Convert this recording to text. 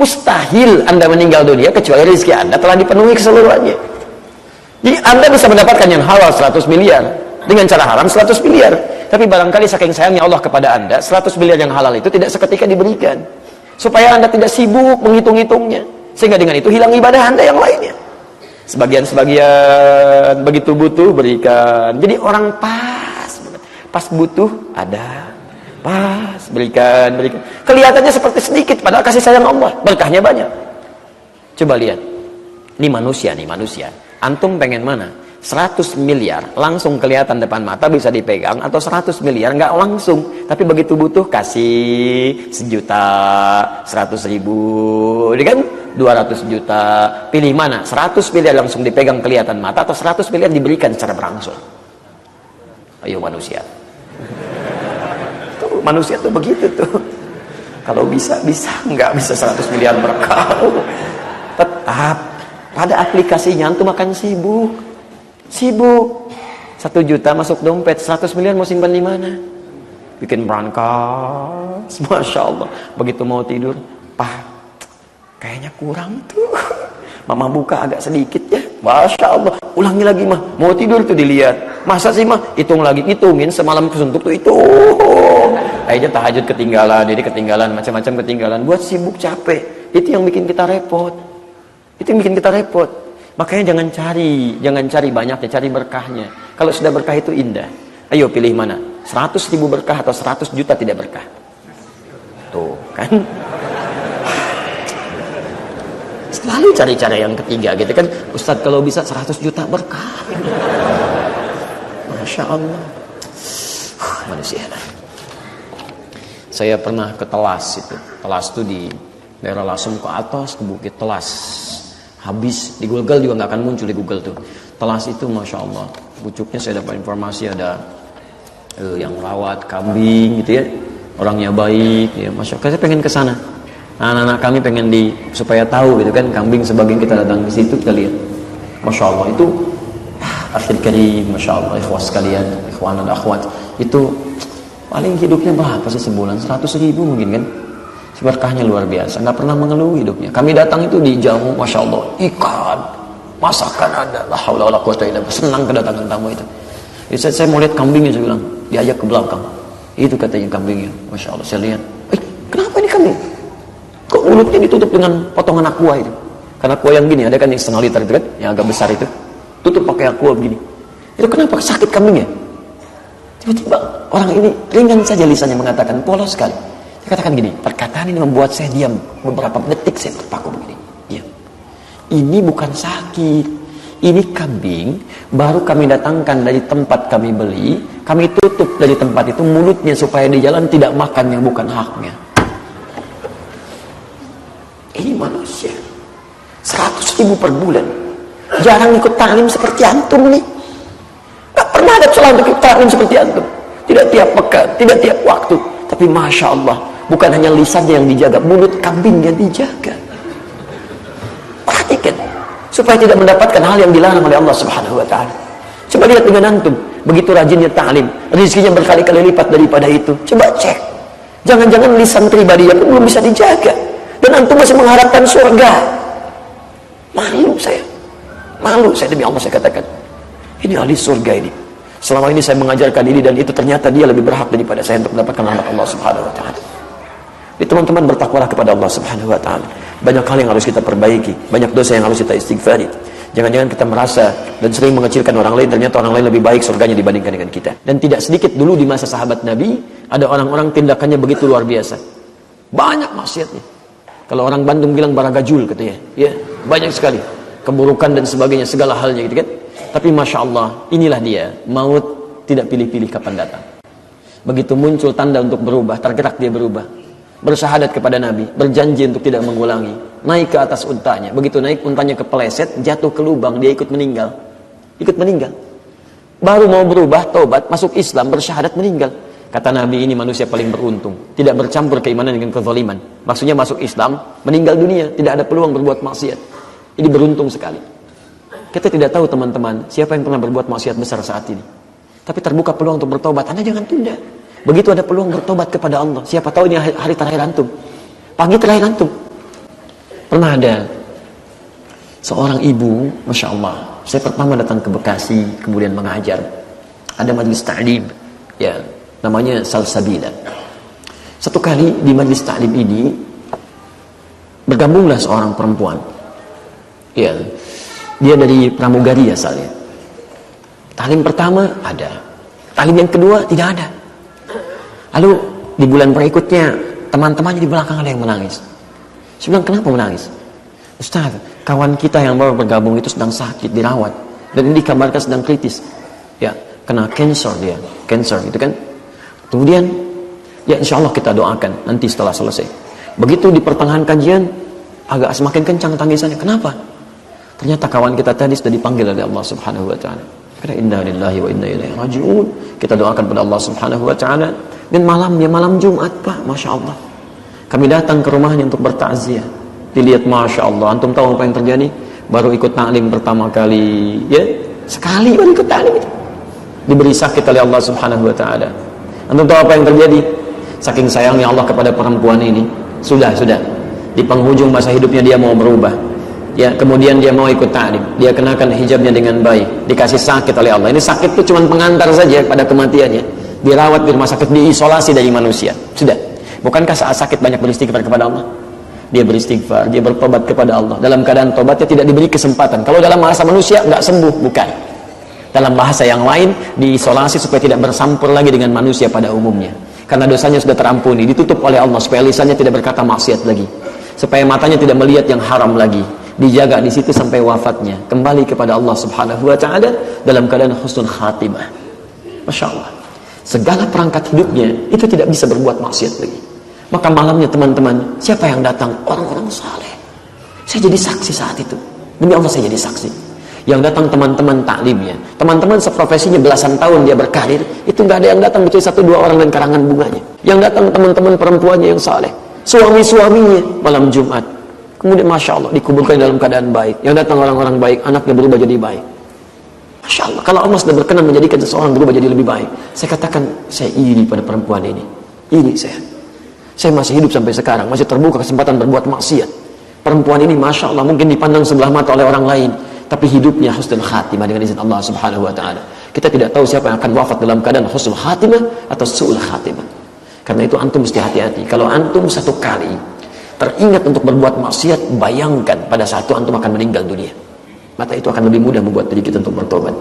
Mustahil Anda meninggal dunia kecuali rezeki Anda telah dipenuhi keseluruhannya. Jadi Anda bisa mendapatkan yang halal 100 miliar, dengan cara haram 100 miliar. Tapi barangkali saking sayangnya Allah kepada Anda, 100 miliar yang halal itu tidak seketika diberikan. Supaya Anda tidak sibuk menghitung-hitungnya. Sehingga dengan itu hilang ibadah Anda yang lainnya. Sebagian-sebagian begitu butuh berikan. Jadi orang pas butuh ada. Pas berikan. Kelihatannya seperti sedikit, padahal kasih sayang Allah, berkahnya banyak. Coba lihat. Ini manusia. Antum pengen mana? 100 miliar langsung kelihatan depan mata bisa dipegang, atau 100 miliar nggak langsung tapi begitu butuh kasih 1 juta, 100 ribu, ini kan 200 juta. Pilih mana? 100 miliar langsung dipegang kelihatan mata, atau 100 miliar diberikan secara berangsur? Ayo manusia. Tuh, manusia tuh begitu tuh. Kalau bisa, nggak bisa 100 miliar berkah. Tetap pada aplikasinya antum makan sibuk. 1 juta masuk dompet, 100 miliar mau simpan di mana? Bikin berangkas, masya Allah. Begitu mau tidur, Pak, kayaknya kurang tuh. Mama buka agak sedikit ya, masya Allah. Ulangi lagi mah, mau tidur tuh dilihat. Masa sih mah, hitungin semalam kesuntuk tuh itu. Akhirnya tahajud ketinggalan, jadi ketinggalan, macam-macam ketinggalan. Buat sibuk capek, itu yang bikin kita repot. Makanya jangan cari banyaknya, cari berkahnya. Kalau sudah berkah itu indah. Ayo pilih mana? 100 ribu berkah atau 100 juta tidak berkah? Tuh kan. Selalu cari cara yang ketiga gitu kan. Ustadz kalau bisa 100 juta berkah. Masya Allah. Manusia. Saya pernah ke Telas itu. Telas itu di daerah Lasem ke atas, ke Bukit Telas. Habis di Google juga nggak akan muncul di Google tuh. Telas itu masya Allah, pucuknya saya dapat informasi ada yang rawat kambing gitu ya, orangnya baik ya, masya Allah. Saya pengen ke sana. Anak-anak kami pengen supaya tahu gitu kan, kambing sebagian kita datang ke situ kita lihat. Masya Allah itu akhir karim, masya Allah ikhwas sekalian, ikhwan dan akhwat itu paling hidupnya berapa sih sebulan? 100 ribu mungkin kan? Berkahnya luar biasa, nggak pernah mengeluh hidupnya. Kami datang itu dijamu, masya Allah, ikan, masakan ada, la haula wala quwwata illa billah. Senang kedatangan tamu itu. Jadi saya mau lihat kambingnya, saya bilang, diajak ke belakang. Itu katanya kambingnya, masya Allah. Saya lihat, kenapa ini kambing? Kok mulutnya ditutup dengan potongan aqua itu? Karena aqua yang gini, ada kan yang setengah liter itu kan, yang agak besar itu, tutup pakai aqua begini. Itu kenapa? Sakit kambingnya? Tiba-tiba orang ini ringan saja lisannya mengatakan, polos sekali. Saya katakan gini, perkataan ini membuat saya diam beberapa detik, saya terpaku begini. Diam. Ini bukan sakit, ini kambing baru kami datangkan dari tempat kami beli, kami tutup dari tempat itu mulutnya supaya di jalan tidak makan yang bukan haknya. Ini manusia 100 ribu per bulan, jarang ikut taklim seperti antum nih. Gak pernah ada celah untuk ikut taklim seperti antum, tidak tiap pekan, tidak tiap waktu. Tapi masya Allah, bukan hanya lisannya yang dijaga, mulut kambingnya dijaga. Perhatikan, supaya tidak mendapatkan hal yang dilarang oleh Allah Subhanahu Wa Taala. Coba lihat dengan antum, begitu rajinnya ta'lim, rezekinya berkali-kali lipat daripada itu. Coba cek, jangan-jangan lisan pribadinya pun belum bisa dijaga, dan antum masih mengharapkan surga. Malu saya demi Allah saya katakan, ini ahli surga ini. Selama ini saya mengajarkan ini dan itu, ternyata dia lebih berhak daripada saya untuk mendapatkan rahmat Allah Subhanahu Wa Taala. Jadi teman-teman, bertakwalah kepada Allah Subhanahu Wa Taala. Banyak hal yang harus kita perbaiki, banyak dosa yang harus kita istighfari. Jangan-jangan kita merasa dan sering mengecilkan orang lain, ternyata orang lain lebih baik surganya dibandingkan dengan kita. Dan tidak sedikit dulu di masa sahabat Nabi ada orang-orang tindakannya begitu luar biasa, banyak maksiatnya. Kalau orang Bandung bilang baragajul katanya, ya banyak sekali keburukan dan sebagainya, segala halnya gitu kan. Tapi masya Allah, inilah dia, maut tidak pilih-pilih kapan datang. Begitu muncul tanda untuk berubah, tergerak dia berubah, bersyahadat kepada Nabi, berjanji untuk tidak mengulangi, naik ke atas untanya. Begitu naik, untanya kepeleset, jatuh ke lubang, dia ikut meninggal. Baru mau berubah, taubat, masuk Islam, bersyahadat, meninggal. Kata Nabi, ini manusia paling beruntung, tidak bercampur keimanan dengan kezaliman. Maksudnya masuk Islam, meninggal dunia, tidak ada peluang berbuat maksiat. Ini beruntung sekali. Kita tidak tahu teman-teman, siapa yang pernah berbuat maksiat besar saat ini. Tapi terbuka peluang untuk bertobat, Anda jangan tunda. Begitu ada peluang bertobat kepada Allah, siapa tahu ini hari terakhir antum, pagi terakhir antum. Pernah ada seorang ibu, Masya Allah, saya pertama datang ke Bekasi, kemudian mengajar. Ada majlis ta'lim, ya, namanya Salsabila. Satu kali di majlis ta'lim ini, bergabunglah seorang perempuan. Ya, dia dari pramugari asalnya. Talim pertama ada, talim yang kedua tidak ada. Lalu di bulan berikutnya, teman-temannya di belakang ada yang menangis. Saya bilang, kenapa menangis? Ustaz, kawan kita yang baru bergabung itu sedang sakit, dirawat, dan ini dikabarkan sedang kritis. Ya, kena cancer dia, cancer itu kan. Kemudian, ya insya Allah kita doakan nanti setelah selesai. Begitu di pertengahan kajian, agak semakin kencang tangisannya. Kenapa? Ternyata kawan kita tadi sudah dipanggil oleh Allah Subhanahu Wa Taala. Karena inna lillahi wa inna ilaihi raji'un. Kita doakan pada Allah Subhanahu Wa Taala. Dan malamnya, malam Jumat Pak, Masya Allah, kami datang ke rumahnya untuk bertakziah. Dilihat, Masya Allah, antum tahu apa yang terjadi? Baru ikut taklim pertama kali, ya, sekali baru ikut taklim itu, diberi sakit oleh Allah Subhanahu Wa Taala. Antum tahu apa yang terjadi? Saking sayangnya Allah kepada perempuan ini, sudah di penghujung masa hidupnya dia mau berubah, ya, kemudian dia mau ikut taklim, dia kenakan hijabnya dengan baik, dikasih sakit oleh Allah. Ini sakit itu cuma pengantar saja pada kematiannya. Dirawat di rumah sakit, diisolasi dari manusia. Sudah. Bukankah saat sakit banyak beristighfar kepada Allah? Dia beristighfar, dia bertobat kepada Allah. Dalam keadaan tobatnya tidak diberi kesempatan. Kalau dalam bahasa manusia nggak sembuh, bukan. Dalam bahasa yang lain, diisolasi supaya tidak bersampur lagi dengan manusia pada umumnya. Karena dosanya sudah terampuni, ditutup oleh Allah supaya lisannya tidak berkata maksiat lagi, supaya matanya tidak melihat yang haram lagi. Dijaga di situ sampai wafatnya, kembali kepada Allah Subhanahu Wa Taala dalam keadaan husnul khatimah. Masya Allah. Segala perangkat hidupnya itu tidak bisa berbuat maksiat lagi. Maka malamnya teman-teman, siapa yang datang? Orang-orang saleh. Saya jadi saksi saat itu. Demi Allah saya jadi saksi. Yang datang teman-teman taklimnya, teman-teman seprofesinya belasan tahun dia berkarir, itu nggak ada yang datang kecuali 1-2 orang dan karangan bunganya. Yang datang teman-teman perempuannya yang saleh, suami-suaminya malam Jumat. Kemudian Masya Allah dikuburkan dalam keadaan baik. Yang datang orang-orang baik, anaknya berubah jadi baik. Masya Allah, kalau Allah sudah berkenan menjadikan seseorang berubah jadi lebih baik, saya katakan, saya iri pada perempuan ini. Iri saya. Saya masih hidup sampai sekarang, masih terbuka kesempatan berbuat maksiat. Perempuan ini Masya Allah mungkin dipandang sebelah mata oleh orang lain, tapi hidupnya husnul khatimah dengan izin Allah Subhanahu Wa Taala. Kita tidak tahu siapa yang akan wafat dalam keadaan husnul khatimah atau su'ul khatimah. Karena itu antum mesti hati-hati. Kalau antum satu kali teringat untuk berbuat maksiat, bayangkan pada saat itu antum akan meninggal dunia. Maka itu akan lebih mudah membuat diri kita untuk bertobat.